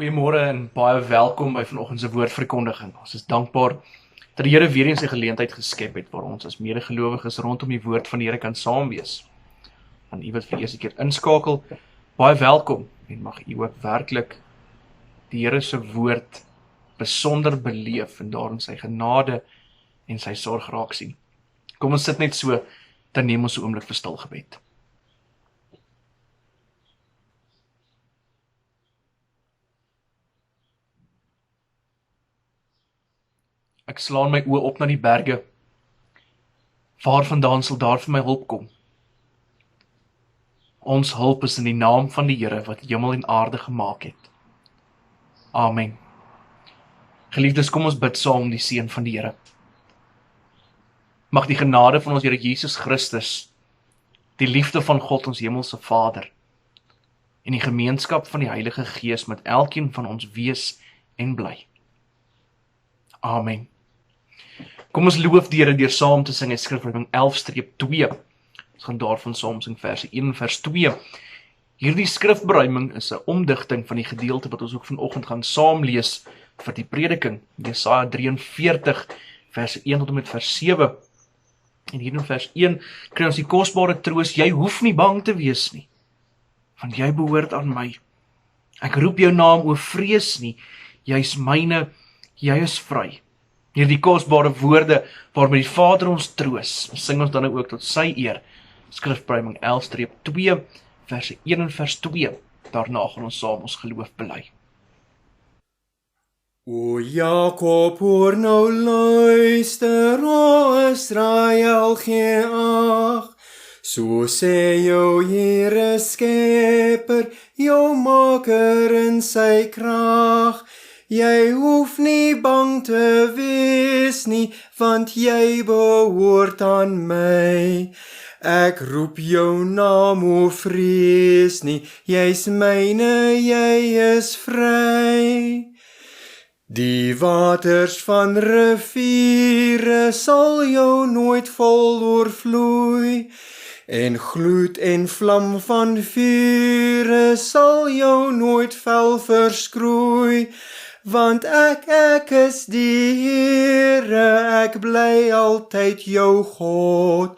Goeiemôre en baie welkom by vanoggend se woordverkondiging. Ons is dankbaar dat die Here weer eens 'n geleentheid geskep het waar ons as medegelowiges rondom die woord van die Here kan saam wees. Aan u wat vir die eerste keer inskakel, baie welkom en mag u ook werklik die Here se woord besonder beleef en daarin sy genade en sy sorg raak sien. Kom ons sit net so, dan neem ons 'n oomblik vir stil gebed. Ek slaan my oë op na die berge. Waarvandaan sal daar vir my hulp kom? Ons hulp is in die naam van die Here wat hemel en aarde gemaak het. Amen. Geliefdes, kom ons bid saam om die seën van die Here. Mag die genade van ons Here Jesus Christus, die liefde van God ons hemelse Vader en die gemeenskap van die Heilige Gees met elkeen van ons wees en bly. Amen. Kom ons loof die Here deur saam te sing uit Skrifbring 11-2. Ons gaan daarvan saam sing verse 1 en vers 2. Hierdie skrifberuiming is 'n omdigting van die gedeelte wat ons ook vanoggend gaan saam lees vir die prediking. Jesaja 43 verse 1 tot en met vers 7. En hier in vers 1 kry ons die kosbare troos: jy hoef nie bang te wees nie, want jy behoort aan my. Ek roep jou naam, o vrees nie, jy's myne, jy is vry. Hierdie kosbare woorde waarmee die Vader ons troos, sing ons dan ook tot sy eer. Skrifberuiming 11-2, verse 1 en vers 2. Daarna gaan ons saam ons geloof bely. O Jakob, hoor nou luister, o Israel, gee ag. So sê jou Here Skepper, jou Maker in sy krag. Jy hoef nie bang te wees nie, want jy behoort aan my. Ek roep jou naam, o vrees nie, jy's myne, jy is vry. Die waters van riviere sal jou nooit vol oorvloei, en gloed en vlam van vure sal jou nooit fel verskroei. Want ek is die Here, ek bly altyd jou God.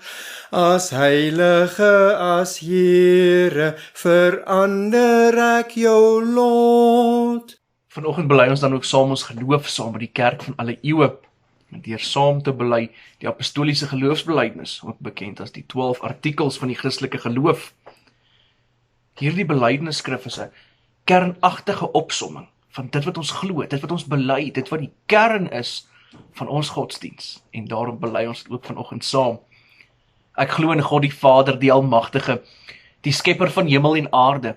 As heilige, as Here, verander ek jou lot. Vanoggend bely ons dan ook saam ons geloof saam met die kerk van alle eeue, deur saam te bely die apostoliese geloofsbelijdenis, ook bekend as die 12 artikels van die Christelike geloof. Hierdie belydenisskrif is 'n kernagtige opsomming van dit wat ons glo, dit wat ons bely, dit wat die kern is van ons godsdiens, en daarom bely ons dit ook vanoggend saam. Ek glo in God die Vader, die Almagtige, die skepper van hemel en aarde,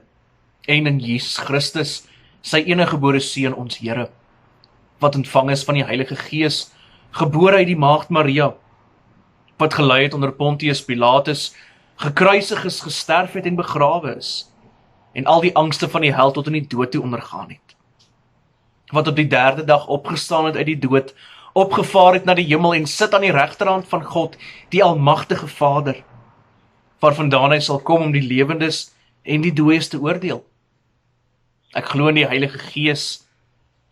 en in Jesus Christus, sy eniggebore Seun, ons Here, wat ontvang is van die Heilige Gees, gebore uit die maagd Maria, wat gelei het onder Pontius Pilatus, gekruisig is, gesterf het en begrawe is, en al die angste van die hel tot in die dood toe ondergaan het. Wat op die 3de dag opgestaan het uit die dood, opgevaar het na die hemel en sit aan die regterhand van God, die Almagtige Vader, waarvandaan hy sal kom om die lewendes en die dooies te oordeel. Ek glo in die Heilige Gees,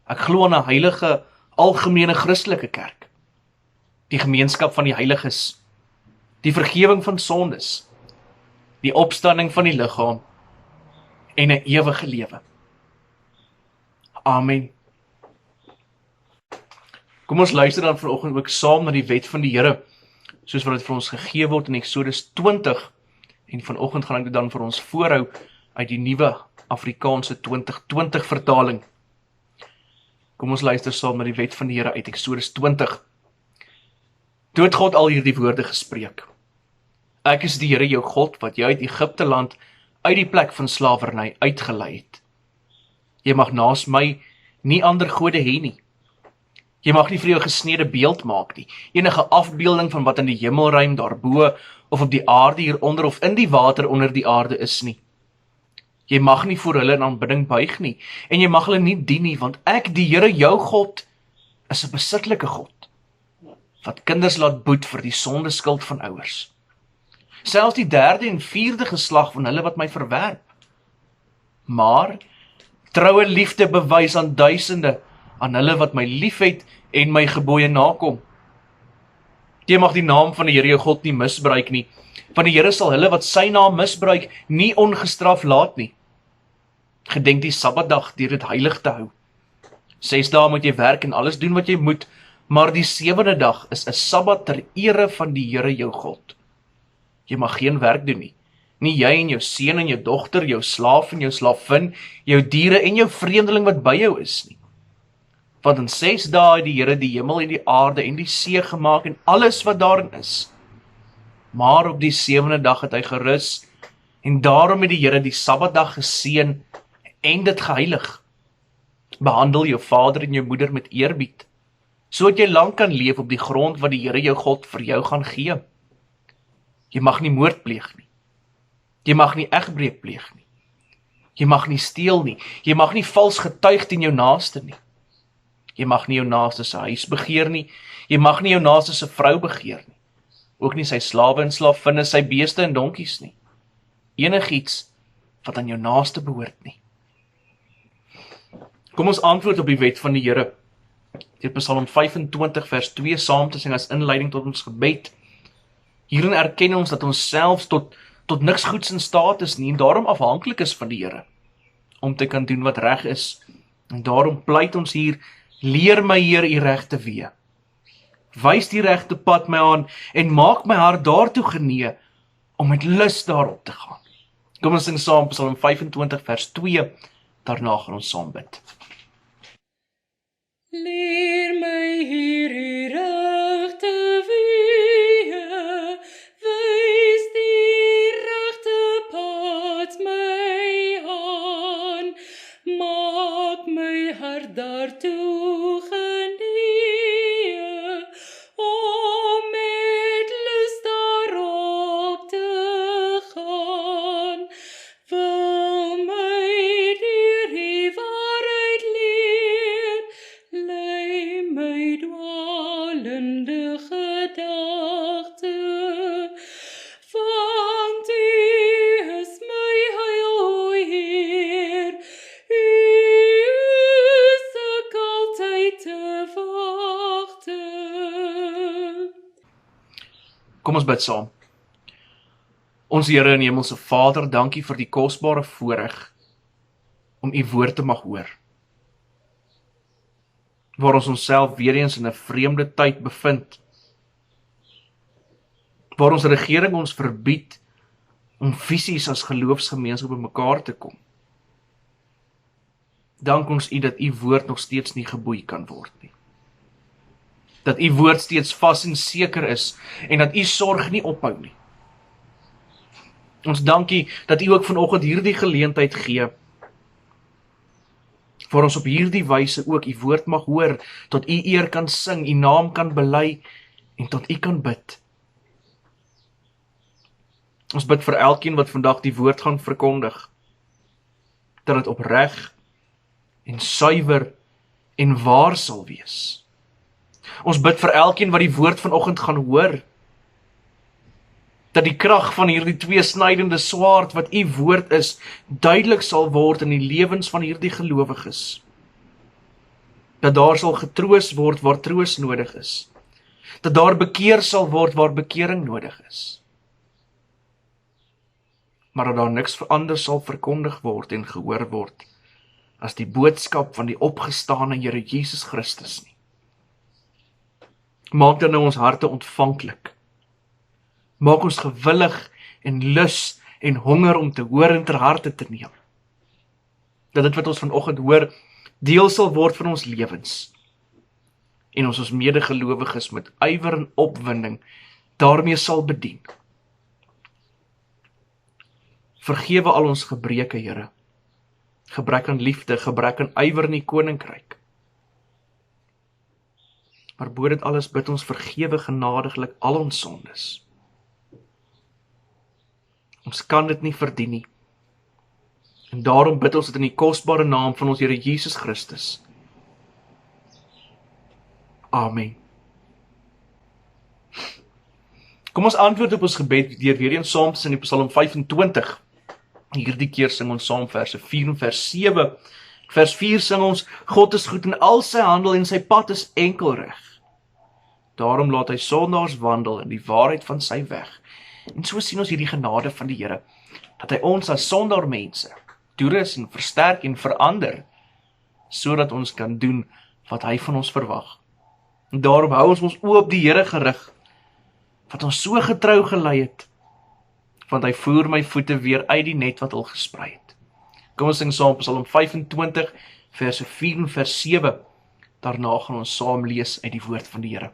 ek glo in 'n heilige, algemene Christelike kerk, die gemeenskap van die heiliges, die vergewing van sondes, die opstanding van die liggaam en 'n ewige lewe. Amen. Kom ons luister dan vanoggend ook saam na die wet van die Here, soos wat dit vir ons gegee word in Eksodus 20, en vanoggend gaan ek dit dan vir ons voorhou uit die nuwe Afrikaanse 2020 vertaling. Kom ons luister saam na die wet van die Here uit Eksodus 20. Toe het God al hierdie woorde gespreek: Ek is die Here jou God, wat jou uit Egipte land, uit die plek van slawerny uitgelei het. Jy mag naas my nie ander gode hê nie. Jy mag nie vir jou gesnede beeld maak nie, enige afbeelding van wat in die hemelruim daarbo, of op die aarde hieronder, of in die water onder die aarde is nie. Jy mag nie voor hulle in aanbidding buig nie, en jy mag hulle nie dien nie, want ek, die Here jou God, is 'n besittelike God, wat kinders laat boet vir die sondeskuld van ouers. Selfs die 3de en 4de geslag van hulle wat my verwerp. Maar Troue liefde bewys aan duisende, aan hulle wat my liefhet en my gebooie nakom. Jy mag die naam van die Here jou God nie misbruik nie, want die Here sal hulle wat sy naam misbruik nie ongestraf laat nie. Gedenk die Sabbatdag deur dit heilig te hou. 6 dae moet jy werk en alles doen wat jy moet, maar die 7de dag is 'n Sabbat ter ere van die Here jou God. Jy mag geen werk doen nie. Nie jy en jou seun en jou dogter, jou slaaf en jou slavin, jou diere en jou vreemdeling wat by jou is nie. Want in 6 dae het die Here die hemel en die aarde en die see gemaak en alles wat daarin is. Maar op die 7de dag het hy gerus, en daarom het die Here die Sabbatdag geseën en dit geheilig. Behandel jou vader en jou moeder met eerbied, sodat jy lank kan leef op die grond wat die Here jou God vir jou gaan gee. Jy mag nie moord pleeg nie. Jy mag nie egbreek pleeg nie. Jy mag nie steel nie. Jy mag nie vals getuig teen jou naaste nie. Jy mag nie jou naaste se huis begeer nie. Jy mag nie jou naaste se vrou begeer nie. Ook nie sy slawe en slavinne, sy beeste en donkies nie. Enigiets wat aan jou naaste behoort nie. Kom ons antwoord op die wet van die Here. Deur Psalm 25 vers 2 saam te sing as inleiding tot ons gebed. Hierin erken ons dat ons selfs tot niks goeds in staat is nie en daarom afhanklik is van die Here om te kan doen wat reg is. En daarom pleit ons hier: leer my Heer u regte weë. Wys die regte pad my aan en maak my hart daartoe genee om met lus daarop te gaan. Kom ons sing saam Psalm 25 vers 2, daarna gaan ons saam bid. Leer my Heer u regte weë, wys die regte pad my aan, maak my hart daartoe genee, om met lus daarop te gaan. Wil my deur die waarheid leer, lei my dwalende gedagte, want u is my heil, o Heer, u is ek altyd te wagte. Kom ons bid saam. Ons Here en Hemelse Vader, dankie vir die kosbare voorreg om u woord te mag hoor. Waar ons onsself weer eens in 'n vreemde tyd bevind, waar ons regering ons verbied om fisies as geloofsgemeenskap by mekaar te kom. Dank ons u dat u woord nog steeds nie geboei kan word nie. Dat u woord steeds vas en seker is en dat u sorg nie ophou nie. Ons dankie dat u ook vanoggend hierdie geleentheid gee, waar ons op hierdie wyse ook u woord mag hoor, tot u eer kan sing, u naam kan bely en tot u kan bid. Ons bid vir elkeen wat vandag die woord gaan verkondig, dat dit opreg en suiwer en waar sal wees. Ons bid vir elkeen wat die woord vanoggend gaan hoor, dat die krag van hierdie tweesnydende swaard wat u woord is, duidelik sal word in die lewens van hierdie gelowiges. Dat daar sal getroos word waar troos nodig is. Dat daar bekeer sal word waar bekering nodig is. Maar dat daar niks anders sal verkondig word en gehoor word as die boodskap van die opgestane Here Jesus Christus nie. Maak dan nou ons harte ontvanklik. Maak ons gewillig en lus en honger om te hoor en ter harte te neem. Dat dit wat ons vanoggend hoor, deel sal word van ons lewens. En ons medegelowiges met ywer en opwinding daarmee sal bedien. Vergewe al ons gebreke, Here. Gebrek aan liefde, gebrek aan ywer in die koninkryk. Maar bo dit alles bid ons vergewe genadiglik al ons sondes. Ons kan dit nie verdien nie. En daarom bid ons dit in die kosbare naam van ons Here Jesus Christus. Amen. Kom ons antwoord op ons gebed deur weer eens saam te sing in Psalm 25. Hierdie keer sing ons saam verse 4 en vers 7 Vers 4 sing ons, God is goed in al sy handel en sy pad is enkelreg. Daarom laat hy sondaars wandel in die waarheid van sy weg. En so sien ons hierdie genade van die Here, dat hy ons as sondaar mense toerus en versterk en verander, sodat ons kan doen wat hy van ons verwag. En daarom hou ons oë op die Here gerig, wat ons so getrou gelei het, want hy voer my voete weer uit die net wat al gesprei het. Kom ons sing saam Psalm 25, verse 4 en vers 7. Daarna gaan ons saam lees uit die woord van die Here.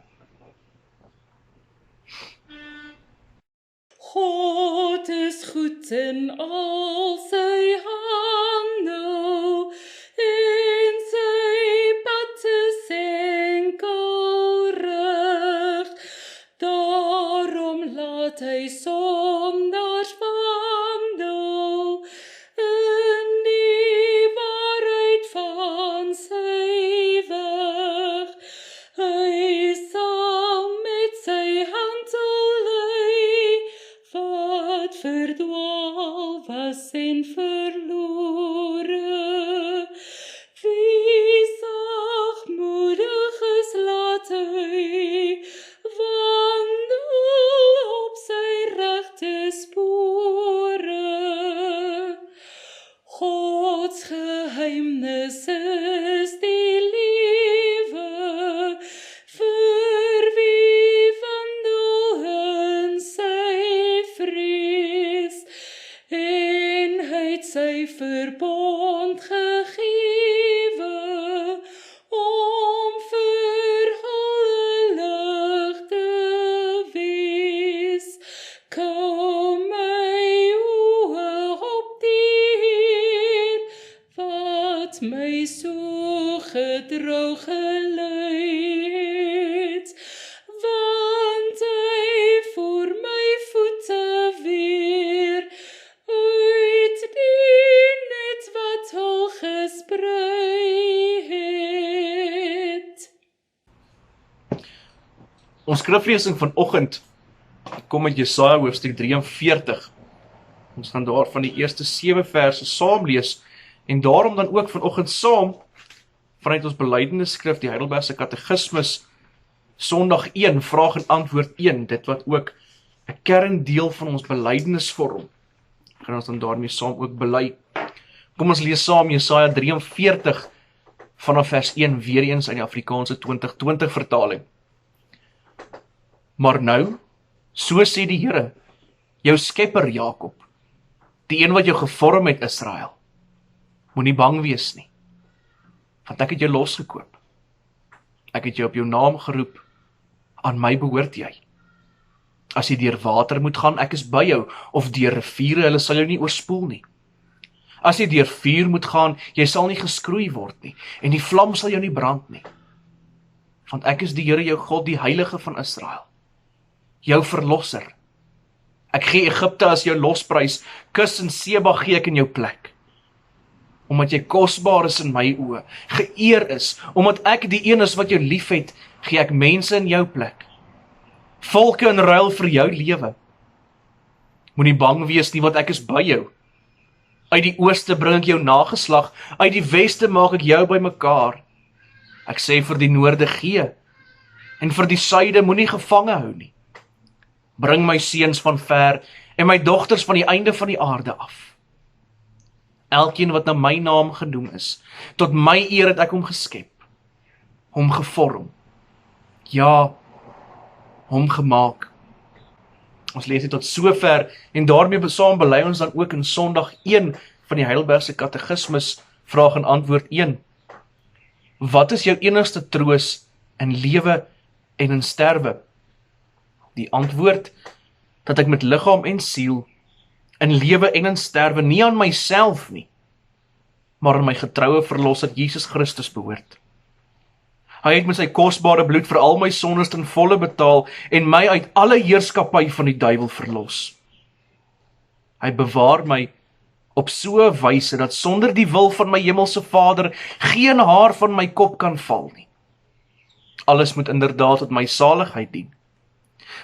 God is goed in al sy handel, en sy pad is enkelrig. Daarom laat hy sondaars wandel in die waarheid van sy weg. Hy sal met sy hand lei wat verdwaal was en verlore. Wie sagmoedig is, laat hy wandel op sy regte spore. Gods geheimnis is die liewe, vir wie wandel in sy vrees, en hy het sy verbond gegewe, om vir alle lig te wees. Kou my oë op die Heer, wat my so getrou gelei het, want hy voer my voete weer uit die net wat al gesprei het. Ons skriflesing vanoggend kom uit Jesaja hoofstuk 43. Ons gaan daar van die eerste 7 verse saam lees, en daarom dan ook vanoggend saam, vanuit ons belydenisskrif, die Heidelbergse Katekismus, Sondag 1, vraag en antwoord 1, dit wat ook 'n kerndeel van ons belydenis vorm, gaan ons dan daarmee saam ook bely. Kom ons lees saam Jesaja 43, vanaf vers 1, weer eens in die Afrikaanse 2020 vertaling. Maar nou, so sê die Here, jou skepper Jakob, die een wat jou gevorm het, Israel, moenie bang wees nie, want ek het jou losgekoop. Ek het jou op jou naam geroep, aan my behoort jy. As jy deur water moet gaan, ek is by jou, of deur riviere, hulle sal jou nie oorspoel nie. As jy deur vuur moet gaan, jy sal nie geskroei word nie, en die vlam sal jou nie brand nie. Want ek is die Here jou God, die Heilige van Israel, jou verlosser. Ek gee Egipte as jou losprys, Kus en Seba gee ek in jou plek. Omdat jy kosbaar is in my oë, geëer is, omdat ek die een is wat jou liefhet, gee ek mense in jou plek. Volke in ruil vir jou lewe. Moenie bang wees nie, want ek is by jou. Uit die ooste bring ek jou nageslag, uit die weste maak ek jou bymekaar. Ek sê vir die noorde gee, en vir die suide moenie gevange hou nie. Bring my seuns van ver, en my dogters van die einde van die aarde af. Elkeen wat na my naam genoem is, tot my eer het ek hom geskep, hom gevorm, ja, hom gemaak. Ons lees dit tot sover, en daarmee saam bely ons dan ook in Sondag 1 van die Heidelbergse Katekismus, vraag en antwoord 1. Wat is jou enigste troos in lewe en in sterwe? Die antwoord, dat ek met liggaam en siel, in lewe en in sterwe, nie aan myself nie, maar aan my getroue verlosser Jesus Christus behoort. Hy het met sy kosbare bloed vir al my sondes ten volle betaal en my uit alle heerskappy van die duiwel verlos. Hy bewaar my op so 'n wyse dat sonder die wil van my hemelse Vader geen haar van my kop kan val nie. Alles moet inderdaad tot my saligheid dien.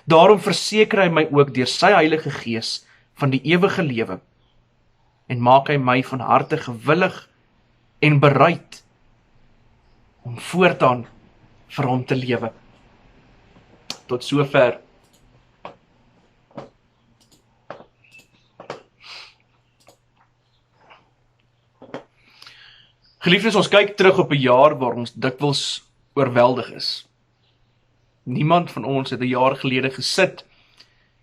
Daarom verseker hy my ook deur sy Heilige Gees van die ewige lewe en maak hy my van harte gewillig en bereid om voortaan vir hom te lewe. Tot sover. Geliefdes, ons kyk terug op 'n jaar waar ons dikwels oorweldig is. Niemand van ons het 'n jaar gelede gesit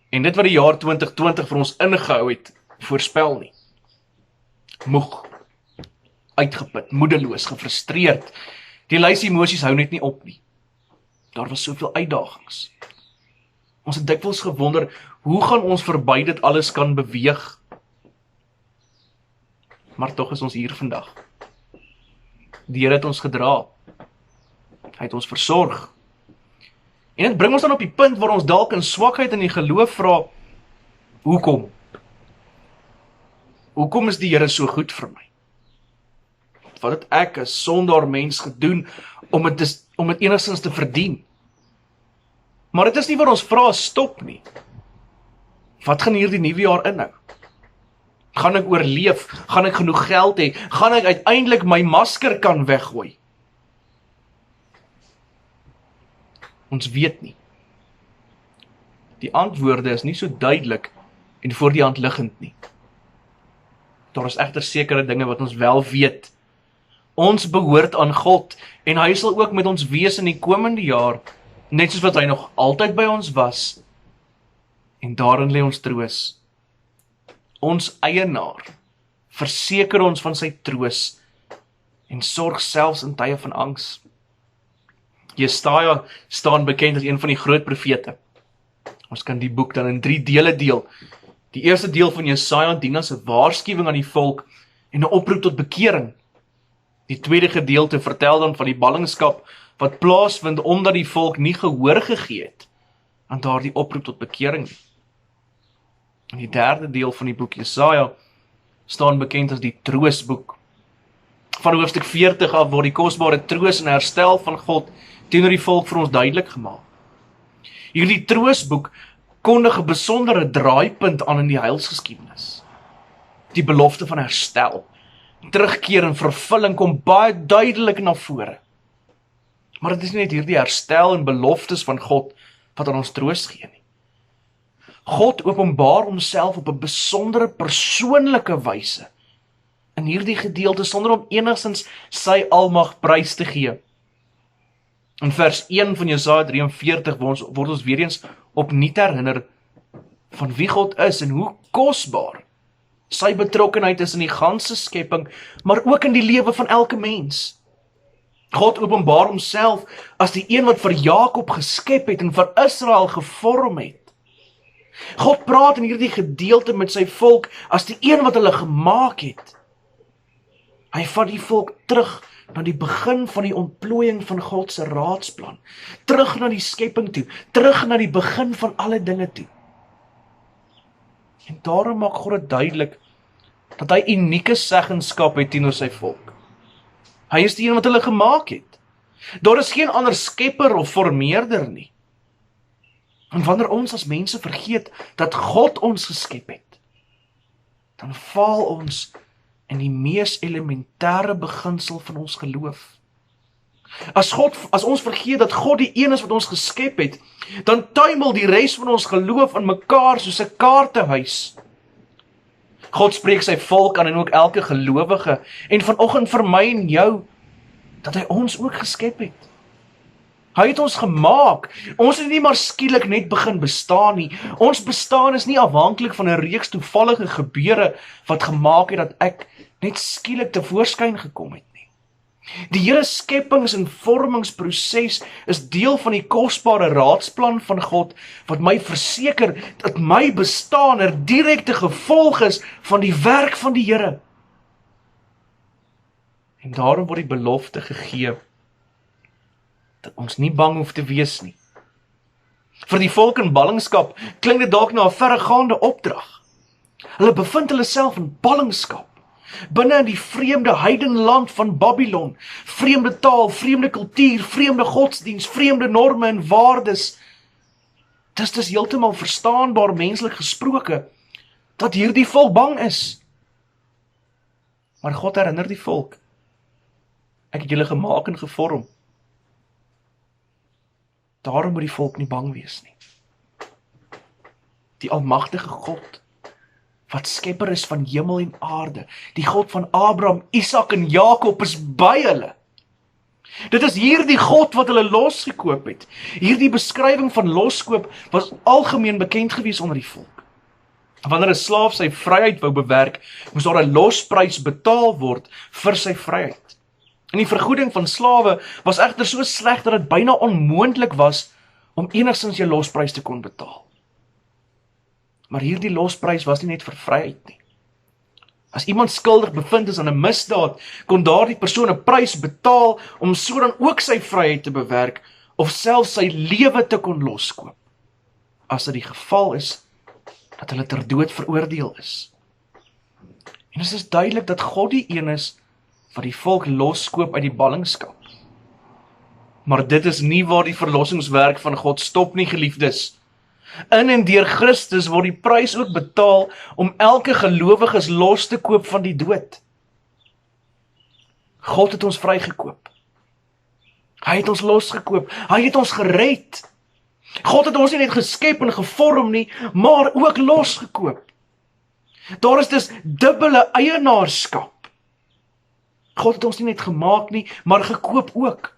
en dit wat die jaar 2020 vir ons ingehou het, voorspel nie. Moeg, uitgeput, moedeloos, gefrustreerd. Die lys emosies hou net nie op nie. Daar was soveel uitdagings. Ons het dikwels gewonder, hoe gaan ons verby dit alles kan beweeg? Maar tog is ons hier vandag. Die Here het ons gedra. Hy het ons versorg. En dit bring ons dan op die punt waar ons dalk in swakheid in die geloof vra, hoekom? Hoekom is die Here so goed vir my? Wat het ek as sondaar mens gedoen om dit enigstens te verdien? Maar dit is nie wat ons vra stop nie. Wat gaan hierdie nuwe jaar inhou? Gaan ek oorleef? Gaan ek genoeg geld hê? Gaan ek uiteindelik my masker kan weggooi? Ons weet nie. Die antwoorde is nie so duidelik en voor die hand liggend nie. Daar is egter sekere dinge wat ons wel weet. Ons behoort aan God en hy sal ook met ons wees in die komende jaar, net soos wat hy nog altyd by ons was. En daarin lê ons troos. Ons eienaar verseker ons van sy troos en sorg selfs in tye van angs. Jesaja staan bekend as een van die groot profete. Ons kan die boek dan in 3 dele deel. Die eerste deel van Jesaja dien as 'n waarskuwing aan die volk en 'n oproep tot bekering. Die tweede gedeelte vertel dan van die ballingskap wat plaasvind omdat die volk nie gehoor gegee het aan daardie oproep tot bekering nie. En die derde deel van die boek Jesaja staan bekend as die troosboek. Van hoofstuk 40 af word die kosbare troos en herstel van God teenoor die volk vir ons duidelik gemaak. Hierdie troosboek kondig 'n besondere draaipunt aan in die heilsgeskiedenis. Die belofte van herstel, terugkeer en vervulling kom baie duidelik na vore. Maar dit is nie net hierdie herstel en beloftes van God wat aan ons troos gee nie. God openbaar homself op 'n besondere persoonlike wyse in hierdie gedeelte sonder om enigstens sy almag prys te gee. In vers 1 van Jesaja 43 word ons weer eens opnuut herinner van wie God is en hoe kosbaar sy betrokkenheid is in die ganse skepping, maar ook in die lewe van elke mens. God openbaar homself as die een wat vir Jakob geskep het en vir Israel gevorm het. God praat in hierdie gedeelte met sy volk as die een wat hulle gemaak het. Hy vat die volk terug na die begin van die ontplooiing van God se raadsplan, terug na die skepping toe, terug na die begin van alle dinge toe. En daarom maak God dit duidelik dat hy unieke seggenskap het teenoor sy volk. Hy is die een wat hulle gemaak het. Daar is geen ander skepper of vormeerder nie. En wanneer ons as mense vergeet dat God ons geskep het, dan faal ons in die mees elementêre beginsel van ons geloof. As ons vergeet dat God die een is wat ons geskep het, dan tuimel die res van ons geloof in mekaar soos 'n kaartehuis. God spreek sy volk aan en ook elke gelowige, en vanoggend vir my en jou, dat hy ons ook geskep het. Hy het ons gemaak. Ons het nie maar skielik net begin bestaan nie. Ons bestaan is nie afhanklik van 'n reeks toevallige gebeure wat gemaak het dat ek net skielik tevoorskyn gekom het nie. Die hele skepings- en vormingsproses is deel van die kosbare raadsplan van God wat my verseker dat my bestaan 'n direkte gevolg is van die werk van die Here. En daarom word die belofte gegee dat ons nie bang hoef te wees nie. Vir die volk in ballingskap klink dit dalk na 'n verregaande opdrag. Hulle bevind hulle self in ballingskap, binne in die vreemde heidenland van Babylon, vreemde taal, vreemde kultuur, vreemde godsdiens, vreemde norme en waardes. Dis heeltemal verstaanbaar menslik gesproke, dat hierdie volk bang is. Maar God herinner die volk Ek het julle gemaak en gevorm. Daarom moet die volk nie bang wees nie. Die almagtige God, wat skepper is van hemel en aarde, die God van Abraham, Isak en Jakob is by hulle. Dit is hierdie God wat hulle losgekoop het. Hierdie beskrywing van loskoop was algemeen bekend gewees onder die volk. Wanneer 'n slaaf sy vryheid wou bewerk, moes daar 'n losprys betaal word vir sy vryheid. En die vergoeding van slawe was egter so sleg dat dit byna onmoontlik was om enigstens jou losprys te kon betaal. Maar hierdie losprys was nie net vir vryheid nie. As iemand skuldig bevind is aan 'n misdaad, kon daardie persoon 'n prys betaal om so dan ook sy vryheid te bewerk of selfs sy lewe te kon loskoop, as dit die geval is dat hulle ter dood veroordeel is. En dit is duidelik dat God die een is wat die volk loskoop uit die ballingskap. Maar dit is nie waar die verlossingswerk van God stop nie, geliefdes. In en deur Christus word die prys ook betaal om elke gelowiges los te koop van die dood. God het ons vrygekoop. Hy het ons losgekoop. Hy het ons gered. God het ons nie net geskep en gevorm nie, maar ook losgekoop. Daar is dus dubbele eienaarskap. God het ons nie net gemaak nie, maar gekoop ook.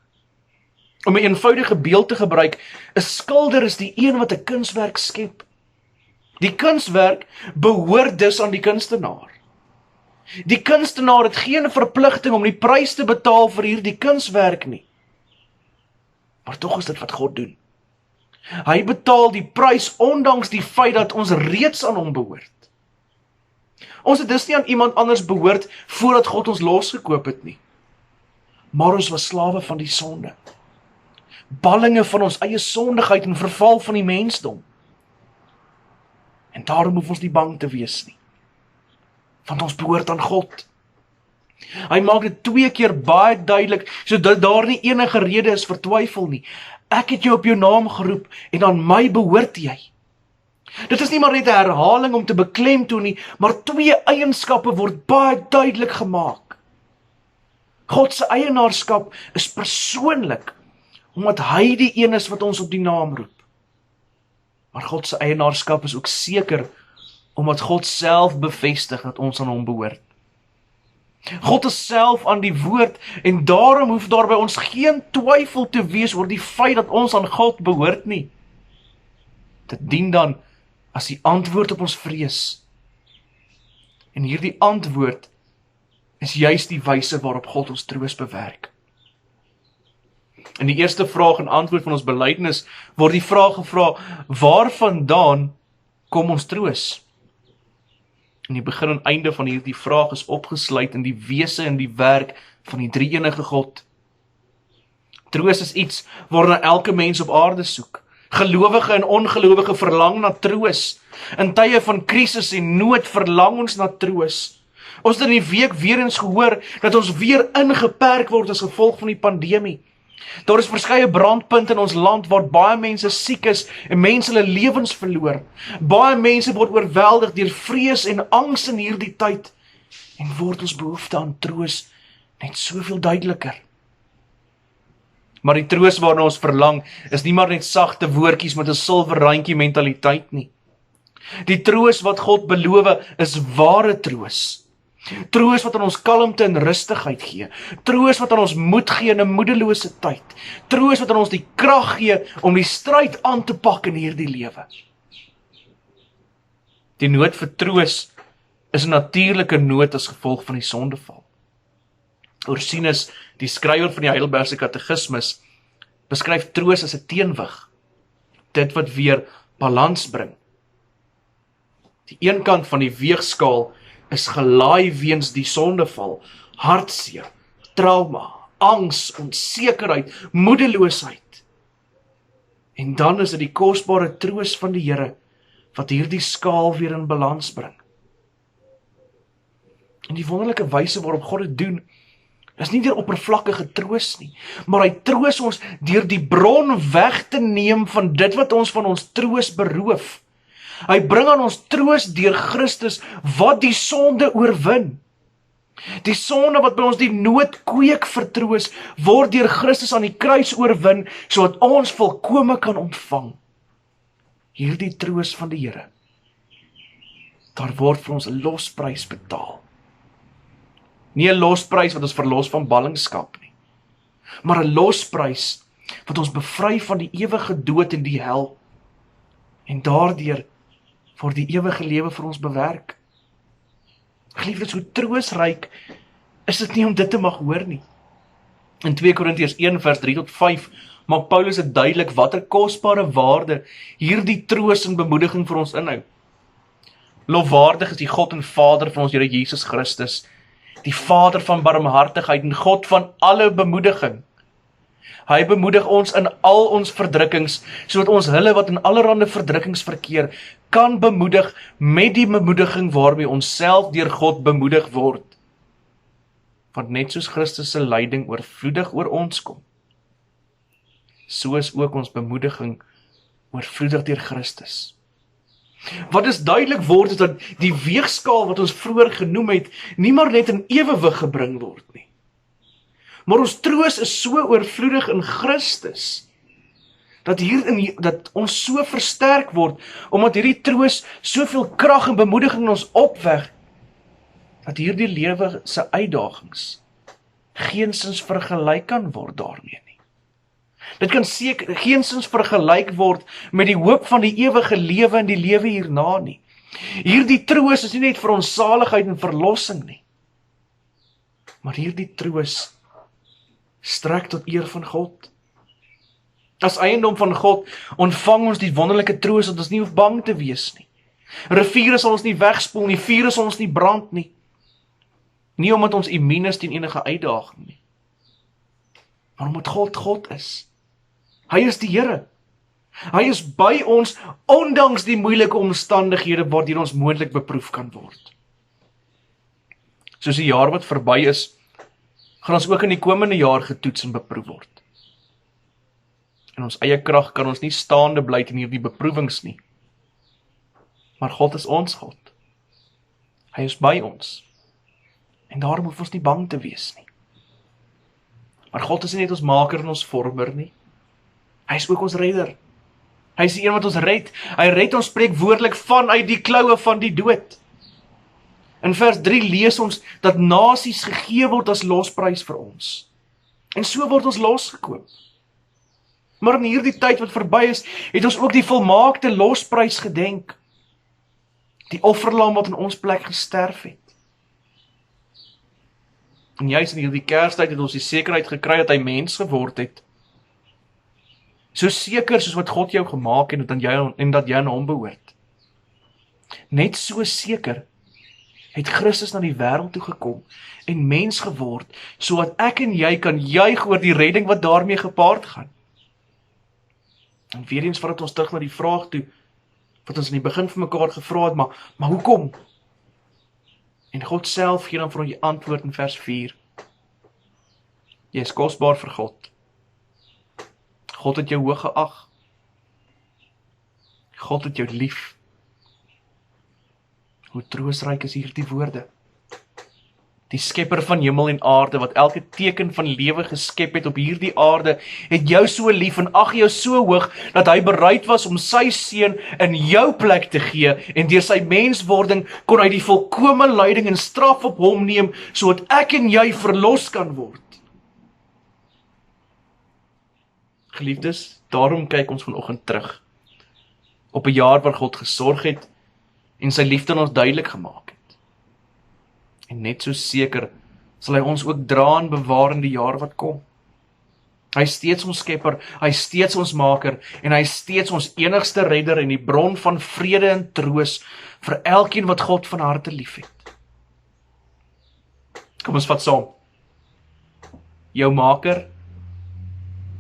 Om 'n eenvoudige beeld te gebruik, 'n skilder is die een wat 'n kunswerk skep. Die kunswerk behoort dus aan die kunstenaar. Die kunstenaar het geen verpligting om die prys te betaal vir hierdie kunswerk nie. Maar tog is dit wat God doen. Hy betaal die prys ondanks die feit dat ons reeds aan hom behoort. Ons het dus nie aan iemand anders behoort voordat God ons losgekoop het nie. Maar ons was slawe van die sonde. Ballinge van ons eie sondigheid en verval van die mensdom. En daarom hoef ons nie bang te wees nie. Want ons behoort aan God. Hy maak dit 2 keer baie duidelik, sodat daar nie enige rede is vir twyfel nie. Ek het jou op jou naam geroep en aan my behoort jy. Dit is nie maar net 'n herhaling om te beklemtoon nie, maar 2 eienskappe word baie duidelik gemaak. God se eienaarskap is persoonlik, omdat hy die een is wat ons op die naam roep. Maar God se eienaarskap is ook seker, omdat God self bevestig dat ons aan hom behoort. God is self aan die woord, en daarom hoef daar by ons geen twyfel te wees oor die feit dat ons aan God behoort nie. Dit dien dan as die antwoord op ons vrees. En hierdie antwoord is juist die wyse waarop God ons troos bewerk. In die eerste vraag en antwoord van ons belydenis word die vraag gevra, waarvandaan kom ons troos? En die begin en einde van hierdie vraag is opgesluit in die wese en die werk van die drie-enige God. Troos is iets waarna elke mens op aarde soek. Gelowige en ongelowige verlang na troos. In tye van krisis en nood verlang ons na troos. Ons het in die week weer eens gehoor dat ons weer ingeperk word as gevolg van die pandemie. Daar is verskeie brandpunte in ons land waar baie mense siek is en mense hulle lewens verloor. Baie mense word oorweldig deur vrees en angs in hierdie tyd en word ons behoefte aan troos net soveel duideliker. Maar die troos waarna ons verlang is nie maar net sagte woordjies met 'n silwer randjie mentaliteit nie. Die troos wat God beloof is ware troos. Troos wat aan ons kalmte en rustigheid gee. Troos wat aan ons moed gee in 'n moedelose tyd. Troos wat aan ons die krag gee om die stryd aan te pak in hierdie lewe. Die nood vir troos is 'n natuurlike nood as gevolg van die sondeval. Ursinus, die skrywer van die Heidelbergse Katekismus, beskryf troos as 'n teenwig. Dit wat weer balans bring. Die een kant van die weegskaal is gelaai weens die sondeval, hartseer, trauma, angs, onsekerheid, moedeloosheid. En dan is dit die kosbare troos van die Here wat hierdie skaal weer in balans bring. En die wonderlike wyse waarop God dit doen, is nie deur oppervlakkige troos nie, maar hy troos ons deur die bron weg te neem van dit wat ons van ons troos beroof. Hy bring aan ons troos deur Christus wat die sonde oorwin. Die sonde wat by ons die nood kweek vertroos, word deur Christus aan die kruis oorwin, sodat ons volkome kan ontvang. Hierdie troos van die Here. Daar word vir ons 'n losprys betaal. Nie 'n losprys wat ons verlos van ballingskap nie, maar 'n losprys wat ons bevry van die ewige dood en die hel. En daardeur word die ewige lewe vir ons bewerk. Geliefdes, hoe troosryk is dit nie om dit te mag hoor nie. In 2 Korintiërs 1 vers 3 tot 5 maak Paulus dit duidelik watter kosbare waarde hierdie troos en bemoediging vir ons inhou. Lofwaardig is die God en Vader van ons Here Jesus Christus, die Vader van barmhartigheid en God van alle bemoediging. Hy bemoedig ons in al ons verdrukkings, sodat ons hulle wat in allerhande verdrukkings verkeer, kan bemoedig met die bemoediging waarmee ons self deur God bemoedig word. Want net soos Christus se lyding oorvloedig oor ons kom, so is ook ons bemoediging oorvloedig deur Christus. Wat is duidelik word is dat die weegskaal wat ons vroeër genoem het, nie maar net in ewewig gebring word nie. Maar ons troos is so oorvloedig in Christus, dat ons so versterk word, omdat hierdie troos soveel krag en bemoediging in ons opwek, dat hierdie lewe se uitdagings geensins vergelyk kan word daarmee nie. Dit kan seker geensins vergelyk word met die hoop van die ewige lewe en die lewe hierna nie. Hierdie troos is nie net vir ons saligheid en verlossing nie, maar hierdie troos strek tot eer van God. As eiendom van God ontvang ons die wonderlike troos dat ons nie hoef bang te wees nie. Riviere sal ons nie wegspoel nie, vuur sal ons nie brand nie. Nie omdat ons immuun is teen enige uitdaging nie, maar omdat God God is. Hy is die Here. Hy is by ons, ondanks die moeilike omstandighede waardeur ons moontlik beproef kan word. Soos die jaar wat verby is, gaan ons ook in die komende jaar getoets en beproef word. In ons eie krag kan ons nie staande bly teen hierdie beproewings nie. Maar God is ons God. Hy is by ons. En daarom hoef ons nie bang te wees nie. Maar God is nie net ons maker en ons vormer nie. Hy is ook ons redder. Hy is die een wat ons red. Hy red ons spreekwoordelik vanuit die kloue van die dood. In vers 3 lees ons dat nasies gegee word as losprys vir ons. En so word ons losgekoop. Maar in hierdie tyd wat verby is, het ons ook die volmaakte losprys gedenk. Die offerlam wat in ons plek gesterf het. En juist in hierdie Kerstyd het ons die sekerheid gekry dat hy mens geword het. So seker soos wat God jou gemaak het en dat jy aan hom behoort. Net so seker het Christus na die wêreld toe gekom en mens geword, sodat ek en jy kan juig oor die redding wat daarmee gepaard gaan. En weer eens vat ons terug na die vraag toe, wat ons in die begin van mekaar gevra het, maar hoekom? En God self gee dan vir ons die antwoord in vers 4. Jy is kosbaar vir God. God het jou hoog geag. God het jou lief. Hoe troosryk is hierdie woorde. Die skepper van hemel en aarde, wat elke teken van lewe geskep het op hierdie aarde, het jou so lief en ag jou so hoog, dat hy bereid was om sy seun in jou plek te gee, en deur sy menswording kon hy die volkome lyding en straf op hom neem, sodat ek en jy verlos kan word. Geliefdes, daarom kyk ons vanoggend terug, op 'n jaar waar God gesorg het, en sy liefde aan ons duidelik gemaak het. En net so seker sal hy ons ook dra en bewaar in die jaar wat kom. Hy is steeds ons skepper, hy is steeds ons maker, en hy is steeds ons enigste redder en die bron van vrede en troos vir elkeen wat God van harte lief het. Kom ons vat saam. Jou maker,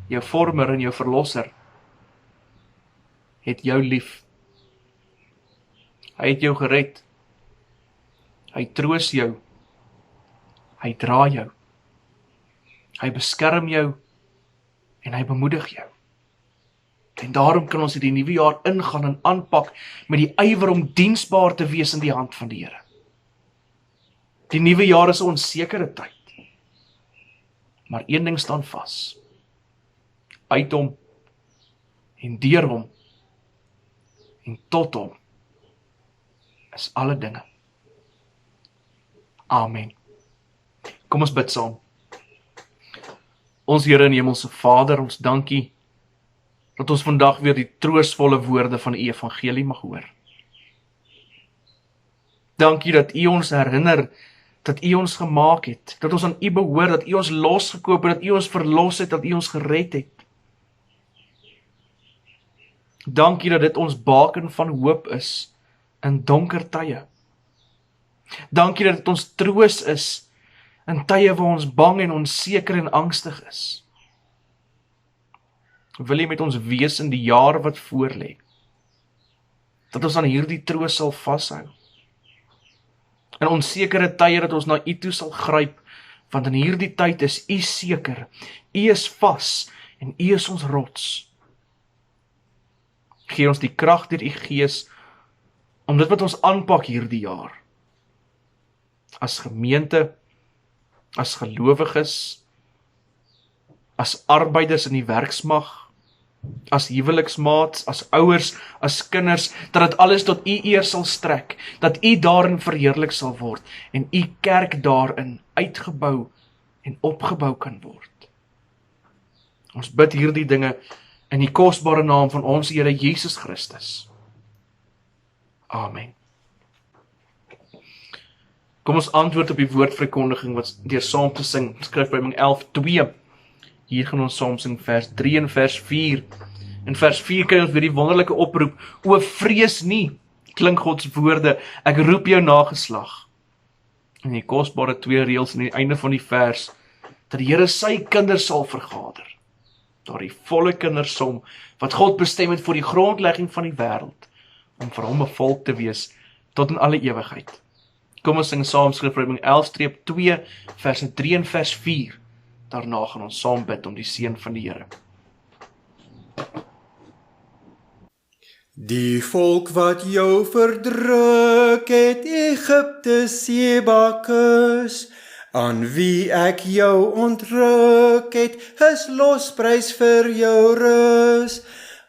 jou vormer en jou verlosser het jou lief. Hy het jou gered. Hy troos jou. Hy dra jou. Hy beskerm jou en hy bemoedig jou. En daarom kan ons in die nuwe jaar ingaan en aanpak met die ywer om diensbaar te wees in die hand van die Here. Die nuwe jaar is 'n onsekere tyd. Maar een ding staan vas. Uit hom en deur hom en tot hom is alle dinge. Amen. Kom ons bid saam. Ons Here en Hemelse Vader, ons dankie dat ons vandag weer die troostvolle woorde van U evangelie mag hoor. Dankie dat U ons herinner dat U ons gemaak het, dat ons aan U behoort, dat U ons losgekoop het, dat U ons verlos het, dat U ons gered het. Dankie dat dit ons baken van hoop is in donker tye. Dankie dat dit ons troos is in tye waar ons bang en onseker en angstig is. Wil U met ons wees in die jaar wat voorlê, dat ons aan hierdie troos sal vashou. In onsekere tye dat ons na U toe sal gryp, want in hierdie tyd is U seker, U is vas en U is ons rots. Gee ons die krag deur U Gees om dit wat ons aanpak hierdie jaar, as gemeente, as gelowiges, as arbeiders in die werksmag, as huweliksmaats, as ouers, as kinders, dat dit alles tot U eer sal strek, dat U daarin verheerlik sal word, en U kerk daarin uitgebou en opgebou kan word. Ons bid hierdie dinge in die kosbare naam van ons Here Jesus Christus. Amen. Kom ons antwoord op die woordverkondiging wat deur saam te sing, Skrifbybel 11:2. Hier gaan ons saam sing vers 3 en vers 4. In vers 4 kry ons weer die wonderlike oproep, o vrees nie, klink God se woorde, ek roep jou nageslag. En die kosbare 2 reëls aan die einde van die vers, dat die Here sy kinders sal vergader. Daar die volle kindersom, wat God bestem het vir die grondlegging van die wêreld, om vir hom 'n volk te wees, tot in alle ewigheid. Kom ons sing saam Skrifbybel 11:2, verse 3 en vers 4. Daarna gaan ons saam bid om die seën van die Here. Die volk wat jou verdruk het, Egipte Sebakus, aan wie ek jou ontruk het, is losprys vir jou rus.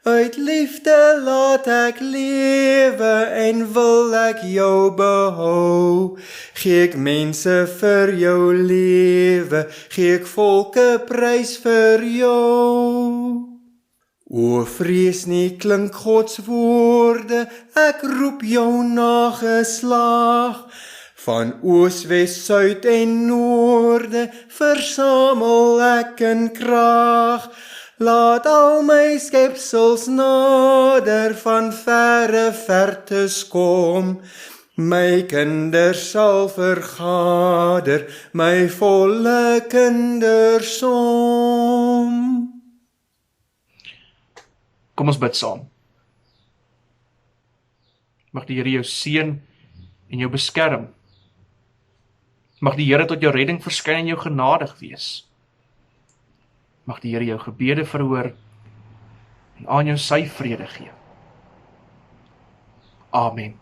Uit liefde laat ek lewe en wil ek jou behou. Gee ek mense vir jou lewe, gee ek volke prys vir jou. O vrees nie, klink Gods woorde, ek roep jou nageslag. Van oos, wes, suid en noorde, versamel ek in krag. Laat al my skepsels nader, van verre vertes kom. My kinders sal vergader, my volle kindersom. Kom ons bid saam. Mag die Here jou seën en jou beskerm. Mag die Here tot jou redding verskyn en jou genadig wees. Mag die Here jou gebede verhoor en aan jou sy vrede gee. Amen.